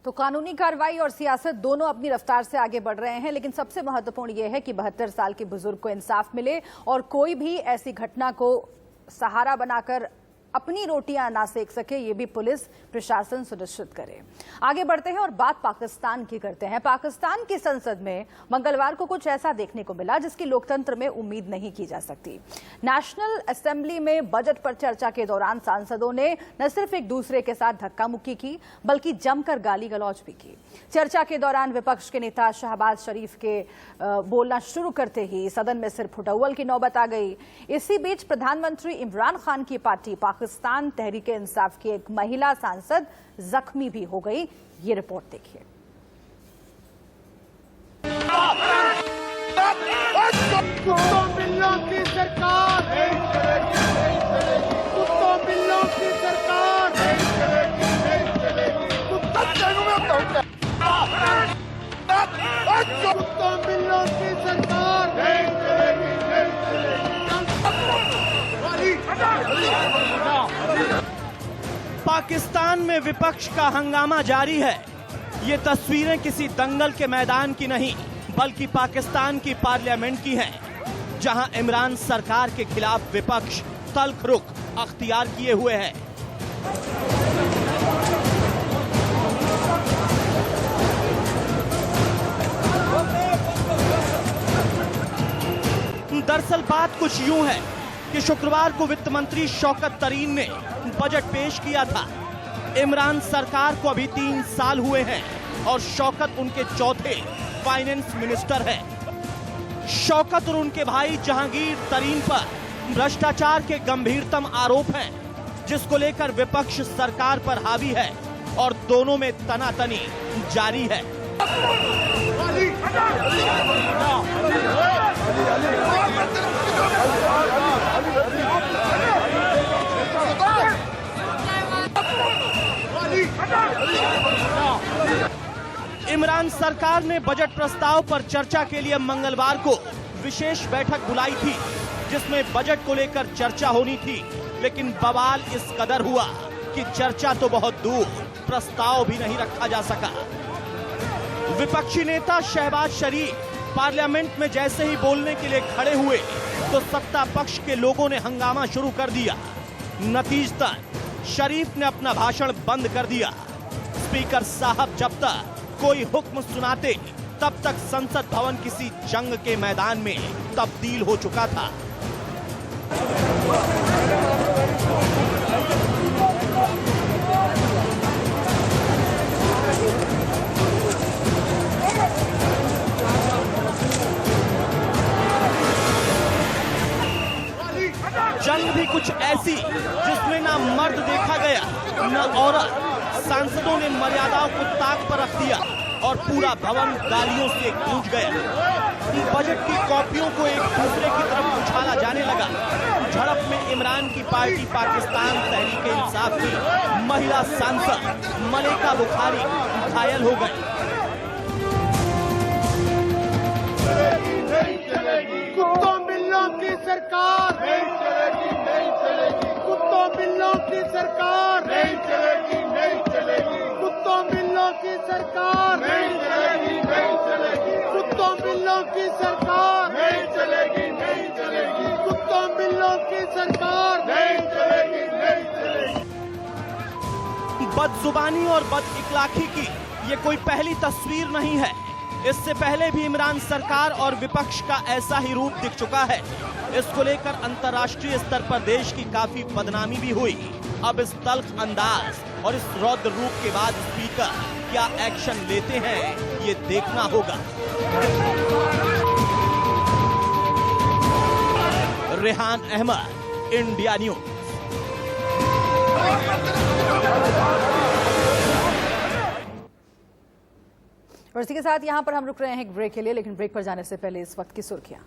तो कानूनी कार्रवाई और सियासत दोनों अपनी रफ्तार से आगे बढ़ रहे हैं, लेकिन सबसे महत्वपूर्ण यह है कि 72 साल के बुजुर्ग को इंसाफ मिले और कोई भी ऐसी घटना को सहारा बनाकर अपनी रोटियां ना सेक सके, ये भी पुलिस प्रशासन सुनिश्चित करे। आगे बढ़ते हैं और बात पाकिस्तान की करते हैं। पाकिस्तान की संसद में मंगलवार को कुछ ऐसा देखने को मिला जिसकी लोकतंत्र में उम्मीद नहीं की जा सकती। नेशनल असेंबली में बजट पर चर्चा के दौरान सांसदों ने न सिर्फ एक दूसरे के साथ धक्का मुक्की की, बल्कि जमकर गाली गलौज भी की। चर्चा के दौरान विपक्ष के नेता शहबाज शरीफ के बोलना शुरू करते ही सदन में सिर फुटौल की नौबत आ गई। इसी बीच प्रधानमंत्री इमरान खान की पार्टी पाकिस्तान तहरीक-ए-इंसाफ की एक महिला सांसद जख्मी भी हो गई। ये रिपोर्ट देखिए। कुत्तों बिल्लों की सरकार, कुत्तों बिल्लों की सरकार, कुत्तों बिल्लों की सरकार। पाकिस्तान में विपक्ष का हंगामा जारी है। ये तस्वीरें किसी दंगल के मैदान की नहीं, बल्कि पाकिस्तान की पार्लियामेंट की हैं, जहां इमरान सरकार के खिलाफ विपक्ष तल्ख रुख अख्तियार किए हुए है। दरअसल बात कुछ यूं है कि शुक्रवार को वित्त मंत्री शौकत तरीन ने बजट पेश किया था। इमरान सरकार को अभी 3 साल हुए हैं और शौकत उनके चौथे फाइनेंस मिनिस्टर हैं। शौकत और उनके भाई जहांगीर तरीन पर भ्रष्टाचार के गंभीरतम आरोप हैं, जिसको लेकर विपक्ष सरकार पर हावी है और दोनों में तनातनी जारी है। इमरान सरकार ने बजट प्रस्ताव पर चर्चा के लिए मंगलवार को विशेष बैठक बुलाई थी, जिसमें बजट को लेकर चर्चा होनी थी, लेकिन बवाल इस कदर हुआ कि चर्चा तो बहुत दूर, प्रस्ताव भी नहीं रखा जा सका। विपक्षी नेता शहबाज शरीफ पार्लियामेंट में जैसे ही बोलने के लिए खड़े हुए तो सत्ता पक्ष के लोगों ने हंगामा शुरू कर दिया। नतीजतन शरीफ ने अपना भाषण बंद कर दिया। स्पीकर साहब जब तक कोई हुक्म सुनाते, तब तक संसद भवन किसी जंग के मैदान में तब्दील हो चुका था। जंग भी कुछ ऐसी जिसमें ना मर्द देखा गया न औरत। सांसदों ने मर्यादाओं को ताक पर रख दिया और पूरा भवन गालियों से गूंज गया। बजट की कॉपियों को एक दूसरे की तरफ उछाला जाने लगा। झड़प में इमरान की पार्टी पाकिस्तान तहरीक-ए-इंसाफ की महिला सांसद मलेका बुखारी घायल हो गई। कुत्तों बिल्लों की सरकार नहीं चलेगी, नहीं चलेगी। कुत्तों बिल्लों की सरकार नहीं चलेगी, नहीं चलेगी। कुत्तों बिल्लों की सरकार नहीं चलेगी, नहीं चलेगी। कुत्तों बिल्लों की सरकार नहीं चलेगी, नहीं चलेगी। कुत्तों बिल्लों की सरकार नहीं चलेगी, नहीं चलेगी। बदजुबानी और बदइखलाकी की ये कोई पहली तस्वीर नहीं है। इससे पहले भी इमरान सरकार और विपक्ष का ऐसा ही रूप दिख चुका है। इसको लेकर अंतर्राष्ट्रीय स्तर पर देश की काफी बदनामी भी हुई। अब इस तल्ख अंदाज और इस रौद्र रूप के बाद स्पीकर क्या एक्शन लेते हैं, ये देखना होगा। Rehan Ahmad, India News. और इसी के साथ यहां पर हम रुक रहे हैं एक ब्रेक के लिए, लेकिन ब्रेक पर जाने से पहले इस वक्त की सुर्खियां।